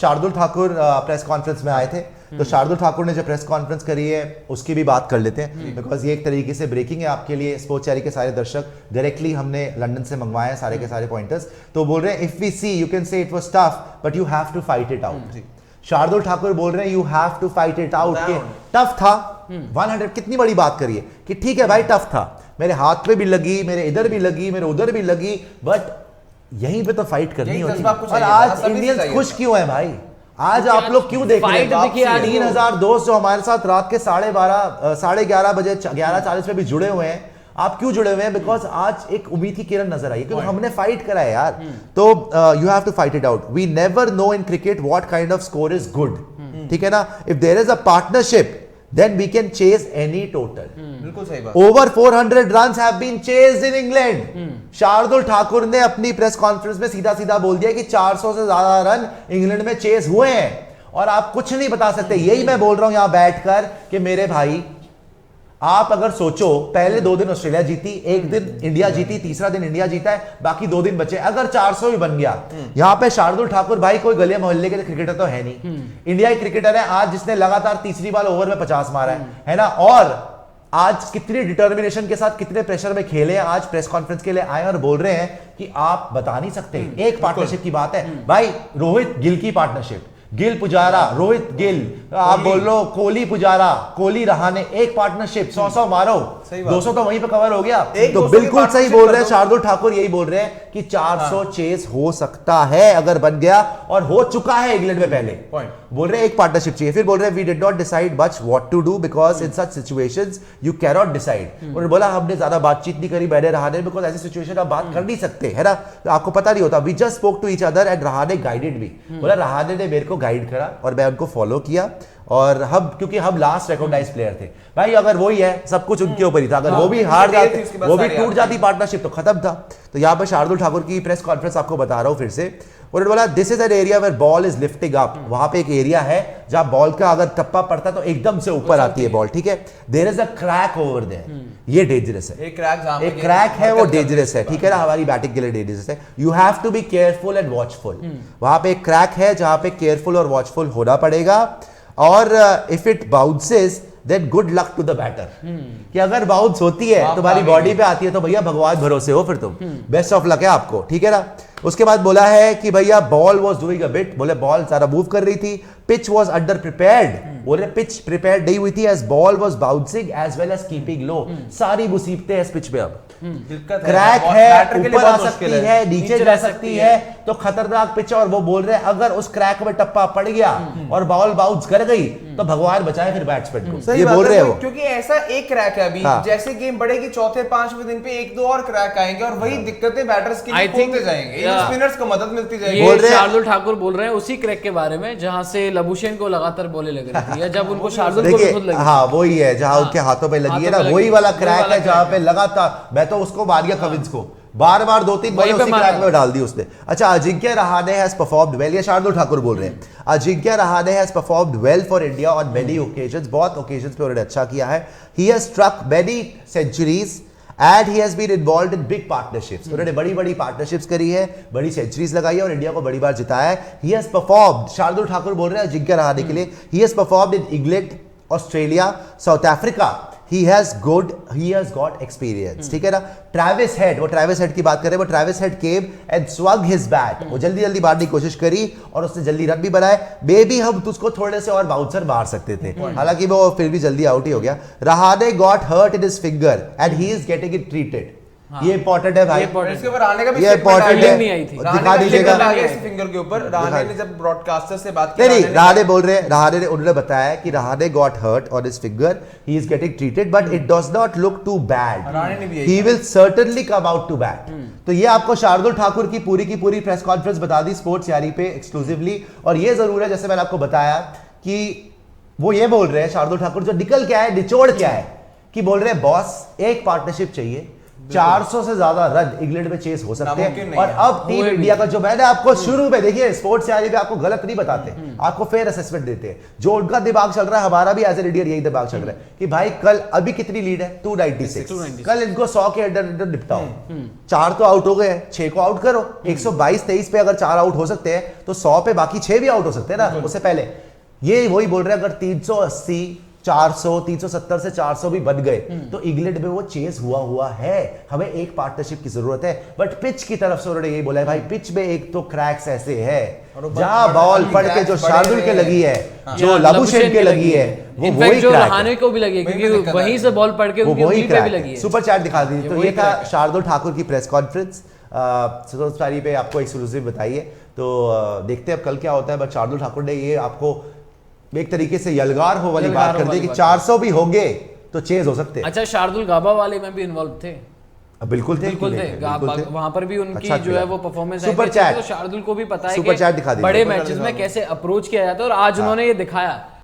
Shardul Thakur press conference में आए थे, तो शार्दुल ठाकुर ने जो प्रेस कॉन्फ्रेंस करी है उसकी भी बात कर लेते हैं, बिकॉज ये एक तरीके से ब्रेकिंग है आपके लिए, स्पोर्ट्स चैरी के सारे दर्शक डायरेक्टली हमने लंदन से मंगवाए हैं सारे के सारे पॉइंटर्स। तो बोल रहे हैं if we C you can say it was tough but you have to fight it out. Shardul Thakur बोल रहे हैं you have to fight it out, के टफ था 100, कितनी बड़ी बात करिए कि ठीक है भाई टफ था, मेरे हाथ पे भी लगी, मेरे इधर भी लगी, मेरे उधर भी लगी, बट यहीं पे तो फाइट करनी होती है। और आज इंडियंस खुश क्यों है भाई? आज आप लोग क्यों देख रहे हैं 3000 दोस्त जो हमारे साथ रात के 12:30 11:30 बजे 11:40 पे भी जुड़े हुए हैं, आप क्यों जुड़े हुए हैं? बिकॉज आज एक उम्मीद की किरण नजर आई, क्योंकि हमने फाइट करा है यार। तो you have to fight it out. We never know in cricket what kind of score is good, ठीक है ना? If there is a partnership then we can chase any total. बिल्कुल सही बात। Over 400 runs have been chased in England. Shardul Thakur ने अपनी press conference में सीधा सीधा बोल दिया कि 400 से ज्यादा रन इंग्लैंड में चेस हुए हैं, और आप कुछ नहीं बता सकते। यही मैं बोल रहा हूं यहां बैठकर कि मेरे भाई, आप अगर सोचो पहले 2 दिन ऑस्ट्रेलिया जीती, एक दिन इंडिया जीती, तीसरा दिन इंडिया जीता है, बाकी 2 दिन बचे, अगर 400 भी बन गया, यहां पे शार्दुल ठाकुर भाई कोई गली मोहल्ले के क्रिकेटर तो है नहीं, इंडिया की क्रिकेटर है आज जिसने लगातार तीसरी बार ओवर में 50 मारा है ना? और आज कितनी डिटर्मिनेशन के साथ, कितने प्रेशर में खेले, आज प्रेस कॉन्फ्रेंस के लिए आए और बोल रहे हैं कि आप बता नहीं सकते। एक पार्टनरशिप की बात है भाई, रोहित गिल की पार्टनरशिप, गिल पुजारा, रोहित गिल, आप बोल लो कोहली पुजारा, कोहली रहाणे, एक पार्टनरशिप, 100 मारो, 200 तो वहीं पे कवर हो गया। तो बिल्कुल सही बोल रहे हैं शार्दुल ठाकुर, यही बोल रहे हैं कि 400 चेस हो सकता है अगर बन गया, और हो चुका है इंग्लैंड में पहले। बोल रहे हैं एक पार्टनरशिप चाहिए, फिर बोल रहे हैं we did not decide much what to do because in such situations you can not decide. उन्होंने बोला हमने ज्यादा बातचीत नहीं करी बैठे रहाणे, बिकॉज ऐसी सिचुएशन आप बात कर नहीं सकते, है ना? तो आपको पता नहीं होता। We just spoke to each other and Rahane guided me. बोला रहाणे ने मेरे को गाइड करा और मैं उनको फॉलो किया, और हम क्योंकि हम लास्ट रिकॉग्नाइज्ड प्लेयर थे भाई, अगर वही है सब कुछ उनके ऊपर ही था, अगर वो भी हार जाते, वो भी टूट जाती पार्टनरशिप तो खत्म था। तो यहाँ पर शार्दुल ठाकुर की प्रेस कॉन्फ्रेंस आपको बता रहा हूं फिर से, उन्होंने बोला this is an area where ball is lifting up. वहां पे एक एरिया है जहां बॉल का अगर टप्पा पड़ता है तो एकदम से ऊपर आती है बॉल, ठीक है? There is a crack over there, ये डेंजरस है, एक क्रैक है वो डेंजरस है, ठीक है ना? हमारी बैटिंग के लिए डेंजरस है। You have to be careful and watchful. वहां पे एक क्रैक है जहां पे केयरफुल और वॉचफुल होना पड़ेगा, और if it bounces then good luck to the batter, कि अगर बाउंस होती है तुम्हारी बॉडी पे आती है तो भैया भगवान भरोसे हो, फिर तुम बेस्ट ऑफ लक है आपको, ठीक है ना? उसके बाद बोला है कि भैया ball was doing a bit, बोले बॉल सारा मूव कर रही थी, पिच वाज अंडर प्रिपेयर्ड, बोले पिच प्रिपेयर्ड नहीं हुई थी, as ball was bouncing as well as keeping low. सारी मुसीबतें इस पिच पे, अब क्रैक है, ऊपर आ सकती है, नीचे जा सकती है, तो खतरनाक पिच है। और वो बोल रहे हैं अगर उस क्रैक में टप्पा पड़ गया और बॉल बाउंस कर गई तो भगवान बचाए फिर बैट्समैन को, ये बोल रहे हो। क्योंकि ऐसा एक क्रैक है अभी, जैसे गेम बढ़ेगी चौथे 5वें दिन पे 1-2 और क्रैक आएंगे, और वही दिक्कतें बैटर्स की होते जाएंगे, स्पिनर्स को मदद मिलती जाएगी। शार्दुल ठाकुर बोल रहे हैं उसी क्रैक के बारे में जहां से लबुशेन को लगातार बॉलें लग रही थी, या जब उनको शार्दुल को भी खुद लगी, हाँ वही है जहां उनके हाथों पे लगी है ना, वही वाला क्रैक है जहां पे लगातार, मैं तो उसको मार गया कविंस को, बार 2-3 बॉल उसी क्रैक में डाल दी उसने। अच्छा, Ajinkya Rahane has performed well, ये शार्दुल ठाकुर बोल रहे हैं, Ajinkya Rahane has performed well for India on many occasions, बहुत ओकेजन्स पे उन्होंने अच्छा किया है। He has struck many centuries and he has been involved in big partnerships, उन्होंने बड़ी पार्टनरशिप्स करी है, बड़ी सेंचुरीज लगाई है और इंडिया को बड़ी बार जिताया है। He has performed, Shardul Thakur बोल रहे हैं अजिंक्य रहाणे के लिए, he has performed in England, Australia, south Africa, he has got experience, ठीक है ना? ट्रेविस हेड, वो ट्रेविस हेड की बात कर रहे हैं, वो Travis head came and swung his bat, वो जल्दी मारने की कोशिश करी और उसने जल्दी रन भी बनाए। मे बी हम उसको थोड़े से और बाउंसर मार सकते थे, हालांकि वो फिर भी जल्दी आउट ही हो गया। Rahane got hurt in his finger and he is getting it treated, ये इंपॉर्टेंट है भाई, इसके ऊपर आने का भी ये इंपॉर्टेंट है, नहीं आई थी, दिखा दीजिएगा इस फिंगर के ऊपर। रहाणे ने जब ब्रॉडकास्टर से बात की, नहीं रहाणे बोल रहे हैं, रहाणे ने उन्होंने बताया कि Rahane got hurt on his finger, he is getting treated but it does not look too bad, he will certainly come out to bat. तो ये आपको शार्दुल ठाकुर की पूरी प्रेस कॉन्फ्रेंस बता दी स्पोर्ट्स यारी पे एक्सक्लूसिवली। और ये जरूर है, जैसे मैंने आपको बताया कि वो ये बोल रहे हैं शार्दुल ठाकुर, जो निकल क्या है, निचोड़ क्या है, कि बोल रहे हैं बॉस एक पार्टनरशिप चाहिए, 400 से ज्यादा रन इंग्लैंड में चेस हो सकते नामुमकिन हैं। नहीं और है। अब टीम इंडिया का जो मैंने आपको शुरू में देखिए स्पोर्ट्स चैनल पे आपको गलत नहीं बताते, आपको फेयर असेसमेंट देते हैं। जो उनका दिमाग चल रहा है, हमारा भी एज एन इंडियन यही दिमाग चल रहा है कि भाई कल अभी कितनी लीड है 296, कल इनको 100 के अंडर निपटाओ। 4 तो आउट हो गए, 6 को आउट करो। 122-23 पे अगर 4 आउट हो सकते हैं तो 100 पे बाकी 6 भी आउट हो सकते हैं ना उससे पहले। ये वही बोल रहे हैं, अगर 380 400 370 से 400 भी बन गए तो इंग्लैंड में वो चेस हुआ है। हमें एक पार्टनरशिप की जरूरत है। बट पिच की तरफ से उन्होंने यही बोला है भाई पिच में एक तो क्रैक्स ऐसे है जहां बॉल पड़ के जो शार्दुल के लगी है, जो लबुशेन के लगी है, वो वही जो क्रैक रहाने को भी लगी है क्योंकि वहीं से बॉल पड़ के उनकी उंगली पे भी लगी है। सुपर चैट दिखा दीजिए। तो ये था शार्दुल ठाकुर की प्रेस कॉन्फ्रेंस सतोष पे आपको एक्सक्लूसिव बताइए। तो देखते हैं अब कल क्या होता है। बट शार्दुल ठाकुर ने ये आपको एक तरीके से यलगार हो वाली बात कर दी कि 400 भी होंगे तो चेज हो सकते हैं। अच्छा, शार्दुल गाबा वाले में भी इन्वॉल्व थे? बिल्कुल थे। वहां पर भी उनकी अच्छा जो है वो परफॉर्मेंस सुपर चैट तो शार्दुल को भी पता है सुपर चैट दिखा कि बड़े मैचेस में कैसे अप्रोच किया जाता है और आज उन्होंने ये दिखाया।